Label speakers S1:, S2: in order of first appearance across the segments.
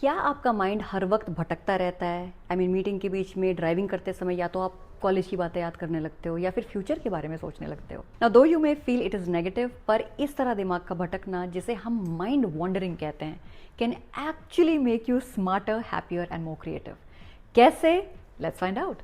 S1: क्या आपका माइंड हर वक्त भटकता रहता है? मीटिंग के बीच में, ड्राइविंग करते समय या तो आप कॉलेज की बातें याद करने लगते हो या फिर फ्यूचर के बारे में सोचने लगते हो। नाउ दो you may feel it is negative, पर इस तरह दिमाग का भटकना, जिसे हम माइंड वॉन्डरिंग कहते हैं, can actually make you smarter, happier and more creative. कैसे? Let's find out.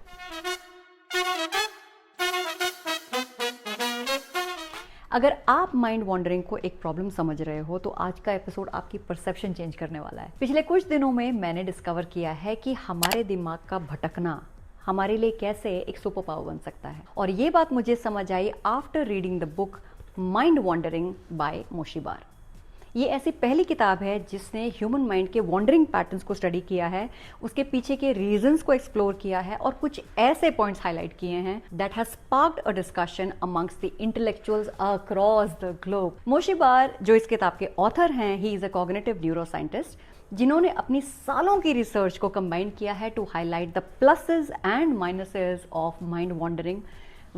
S1: अगर आप माइंड वॉन्डरिंग को एक प्रॉब्लम समझ रहे हो तो आज का एपिसोड आपकी परसेप्शन चेंज करने वाला है। पिछले कुछ दिनों में मैंने डिस्कवर किया है कि हमारे दिमाग का भटकना हमारे लिए कैसे एक सुपर पावर बन सकता है, और ये बात मुझे समझ आई after reading the book mind wandering by Moshe Bar. ये ऐसी पहली किताब है जिसने ह्यूमन माइंड के वॉन्डरिंग पैटर्न्स को स्टडी किया है, उसके पीछे के रीजंस को एक्सप्लोर किया है और कुछ ऐसे पॉइंट्स हाईलाइट किए हैं that has sparked a discussion amongst the intellectuals across the globe. Moshe Bar, जो इस किताब के ऑथर हैं, he is a cognitive neuroscientist जिन्होंने अपनी सालों की रिसर्च को कंबाइन किया है to highlight the pluses and minuses of mind wandering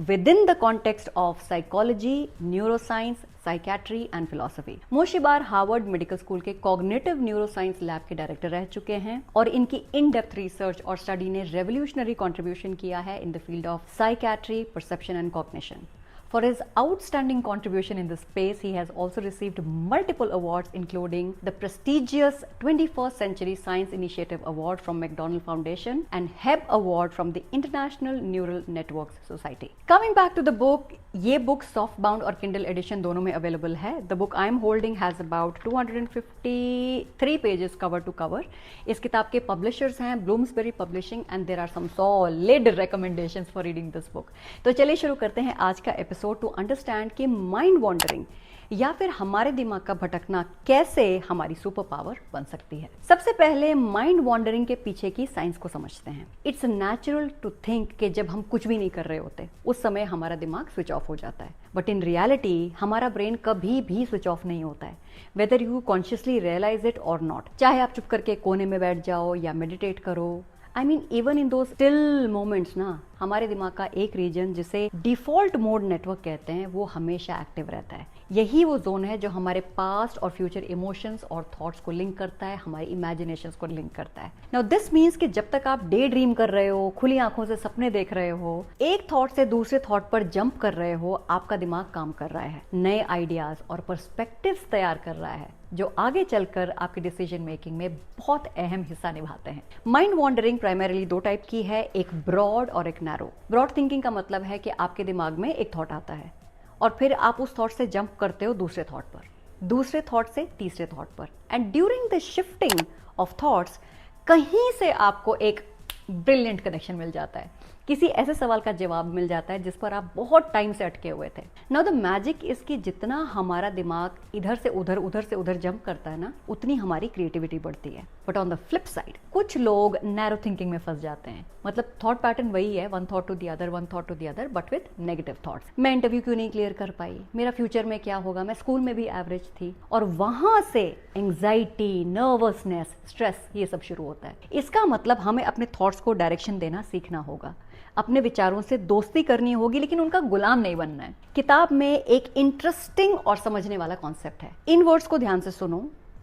S1: within the context of psychology, neuroscience, psychiatry and philosophy. Moshe Bar Harvard medical school के cognitive neuroscience lab के डायरेक्टर रह चुके हैं और इनकी इन डेप्थ रिसर्च और स्टडी ने रेवोल्यूशनरी कंट्रीब्यूशन किया है in the field of psychiatry, perception and cognition. For his outstanding contribution in this space, he has also received multiple awards, including the prestigious 21st Century Science Initiative Award from McDonald Foundation and Hebb Award from the International Neural Networks Society. Coming back to the book, ये book soft bound और Kindle edition दोनों में available है। The book I am holding has about 253 pages cover to cover. इस किताब के publishers हैं Bloomsbury publishing and there are some solid recommendations for reading this book. तो चलिए शुरू करते हैं आज का एपिसोड टू अंडरस्टैंड कि माइंड वॉन्डरिंग या फिर हमारे दिमाग का भटकना कैसे हमारी सुपर पावर बन सकती है। सबसे पहले माइंड वॉन्डरिंग के पीछे की साइंस को समझते हैं। इट्स नेचुरल टू थिंक कि जब हम कुछ भी नहीं कर रहे होते उस समय हमारा दिमाग स्विच ऑफ हो जाता है, बट इन रियलिटी हमारा ब्रेन कभी भी स्विच ऑफ नहीं होता है, whether you consciously realise it और नॉट। चाहे आप चुप करके कोने में बैठ जाओ या मेडिटेट करो, इवन इन दो स्टिल मोमेंट्स ना, हमारे दिमाग का एक रीजन जिसे डिफॉल्ट मोड नेटवर्क कहते हैं वो हमेशा एक्टिव रहता है। यही वो जोन है जो हमारे पास्ट और फ्यूचर इमोशंस और थॉट्स को लिंक करता है, हमारी इमेजिनेशंस को लिंक करता है। नाउ दिस मीन्स कि जब तक आप डे ड्रीम कर रहे हो, खुली आंखों से सपने देख रहे हो, एक थॉट से दूसरे थॉट पर जंप कर रहे हो, आपका दिमाग काम कर रहा है, नए आइडियाज और पर्सपेक्टिव्स तैयार कर रहा है जो आगे चलकर आपकी डिसीजन मेकिंग में बहुत अहम हिस्सा निभाते हैं। माइंड वॉन्डरिंग प्राइमरीली दो टाइप की है, एक ब्रॉड और एक नैरो। ब्रॉड थिंकिंग का मतलब है कि आपके दिमाग में एक थॉट आता है और फिर आप उस थॉट से जंप करते हो दूसरे थॉट पर, दूसरे थॉट से तीसरे थॉट पर, and during the shifting of thoughts कहीं से आपको एक ब्रिलियंट कनेक्शन मिल जाता है, किसी ऐसे सवाल का जवाब मिल जाता है जिस पर आप बहुत टाइम से अटके हुए थे। नाउ द मैजिक इज कि जितना हमारा दिमाग इधर से उधर जंप करता है ना, उतनी हमारी क्रिएटिविटी बढ़ती है। But on the flip side कुछ लोग नैरो थिंकिंग में फंस जाते हैं, मतलब थॉट पैटर्न वही है, one thought to the other but with negative thoughts. मैं इंटरव्यू क्यों नहीं क्लियर कर पाई, मेरा फ्यूचर में क्या होगा, मैं स्कूल में भी एवरेज थी, और वहां से एंग्जाइटी, नर्वसनेस, स्ट्रेस, ये सब शुरू होता है। इसका मतलब हमें अपने थॉट्स को डायरेक्शन देना सीखना होगा, अपने विचारों से दोस्ती करनी होगी, लेकिन उनका गुलाम नहीं बनना है। किताब में एक इंटरेस्टिंग और समझने वाला कॉन्सेप्ट है। इन वर्ड्स को ध्यान से सुनो।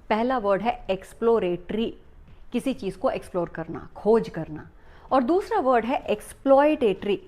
S1: पहला वर्ड है एक्सप्लोरेटरी, किसी चीज को एक्सप्लोर करना, खोज करना, और दूसरा वर्ड है एक्सप्लॉयटेटरी,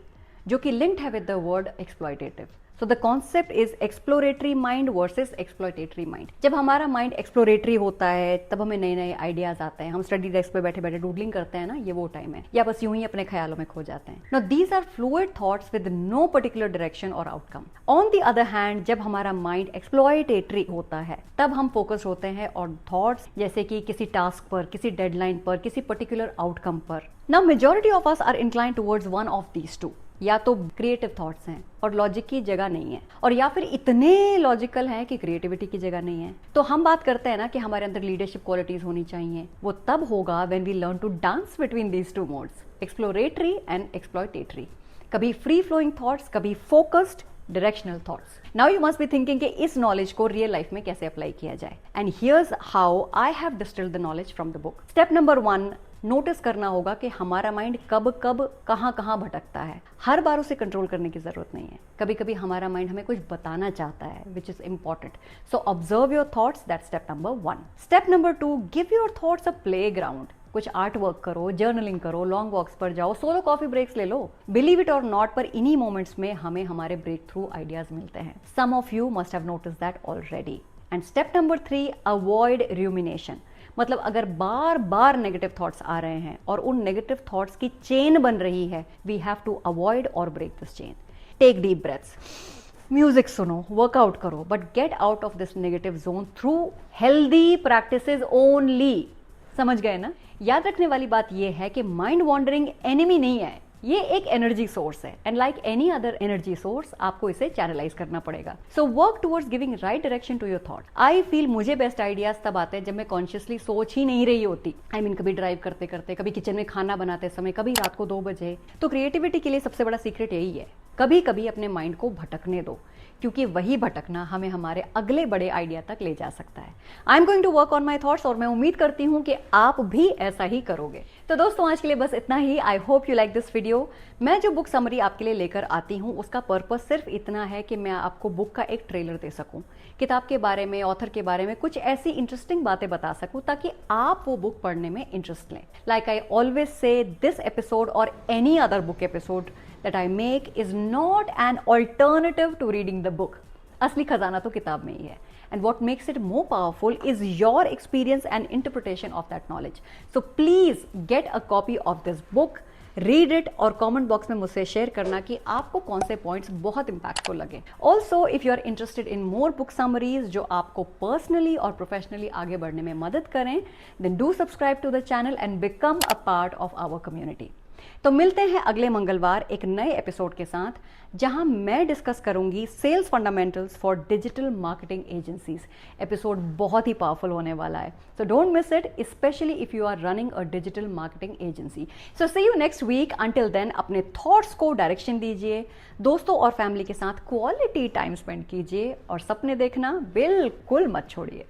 S1: जो कि लिंक्ड है with the word exploitative. So the concept is exploratory mind versus exploitatory mind. जब हमारा माइंड एक्सप्लोरेटरी होता है तब हमें नए नए आइडियाज आते हैं, हम स्टडी डेस्क पे बैठे बैठे डूडलिंग करते हैं ना, ये वो टाइम है, या बस यूं ही अपने ख्यालों में खो जाते हैं। Now these are fluid thoughts with no particular direction और outcome. On the other hand जब हमारा माइंड एक्सप्लॉयटेटरी होता है तब हम फोकस होते हैं और थॉट्स, जैसे कि किसी टास्क पर, किसी डेडलाइन पर, किसी पर्टिकुलर आउटकम पर। Now majority of us are inclined towards one of these two, या तो क्रिएटिव थॉट्स हैं और लॉजिक की जगह नहीं है, और या फिर इतने लॉजिकल हैं कि क्रिएटिविटी की जगह नहीं है। तो हम बात करते हैं ना कि हमारे अंदर लीडरशिप क्वालिटीज होनी चाहिए। वो तब होगा when we learn to dance between these two modes, exploratory and exploitatory. कभी फ्री फ्लोइंग थॉट्स, कभी focused, directional thoughts. Now you must be thinking कि इस नॉलेज को रियल लाइफ में कैसे अप्लाई किया जाए, and here's how I have distilled the knowledge from the book. Step number 1, notice करना होगा कि हमारा माइंड कब कब कहाँ कहाँ भटकता है। हर बार उसे कंट्रोल करने की जरूरत नहीं है, कभी कभी हमारा माइंड हमें कुछ बताना चाहता है which is important. So observe your thoughts, that step number 1। Step number 2, give your thoughts a play ground. कुछ आर्ट वर्क करो, जर्नलिंग करो, लॉन्ग वॉक्स पर जाओ, सोलो कॉफी ब्रेक्स ले लो। बिलीव इट और नॉट, पर इन्हीं मोमेंट्स में हमें हमारे ब्रेक थ्रू आइडियाज मिलते हैं। Some of you must have notice that already. And step number 3, avoid rumination. मतलब अगर बार बार नेगेटिव थॉट्स आ रहे हैं और उन नेगेटिव थॉट्स की चेन बन रही है, वी हैव टू अवॉइड और break this chain. Take deep breaths, music सुनो, वर्कआउट करो, but get out of this negative zone through healthy practices only. समझ गए ना? याद रखने वाली बात यह है कि माइंड वॉन्डरिंग एनिमी नहीं है, ये एक एनर्जी सोर्स है, and like any other energy source आपको इसे चैनलाइज करना पड़ेगा। So work towards giving right direction to your thought. I feel मुझे बेस्ट आइडियाज तब आते हैं जब मैं कॉन्शियसली सोच ही नहीं रही होती। आई मीन कभी ड्राइव करते करते, कभी किचन में खाना बनाते समय, कभी रात को 2 बजे। तो क्रिएटिविटी के लिए सबसे बड़ा सीक्रेट यही है, कभी कभी अपने माइंड को भटकने दो, क्योंकि वही भटकना हमें हमारे अगले बड़े आइडिया तक ले जा सकता है। I am going to work on my thoughts, और मैं उम्मीद करती हूँ कि आप भी ऐसा ही करोगे। तो दोस्तों आज के लिए बस इतना ही। I hope you like this video. मैं जो बुक समरी आपके लिए लेकर आती हूँ उसका पर्पस सिर्फ इतना है कि मैं आपको बुक का एक ट्रेलर दे सकूँ, किताब के बारे में, ऑथर के बारे में कुछ ऐसी इंटरेस्टिंग बातें बता सकूँ ताकि आप वो बुक पढ़ने में इंटरेस्ट लें। Like I always say, this episode और any other book episode that I make is not an alternative to reading the book. असली खजाना तो किताब में ही है, and what makes it more powerful is your experience and interpretation of that knowledge. So please get a copy of this book, read it, और comment box में मुझसे share करना कि आपको कौन से पॉइंट्स बहुत इंपैक्टफुल लगे। Also if you are interested in more book summaries जो आपको पर्सनली और प्रोफेशनली आगे बढ़ने में मदद करें, then do subscribe to the channel and become a part of our community. तो मिलते हैं अगले मंगलवार एक नए एपिसोड के साथ, जहां मैं डिस्कस करूंगी sales fundamentals for digital marketing agencies. Episode बहुत ही पावरफुल होने वाला है, so don't miss it, specially if you are running a digital marketing agency. So see you next week. Until then अपने थॉट्स को डायरेक्शन दीजिए, दोस्तों और फैमिली के साथ क्वालिटी टाइम स्पेंड कीजिए, और सपने देखना बिल्कुल मत छोड़िए।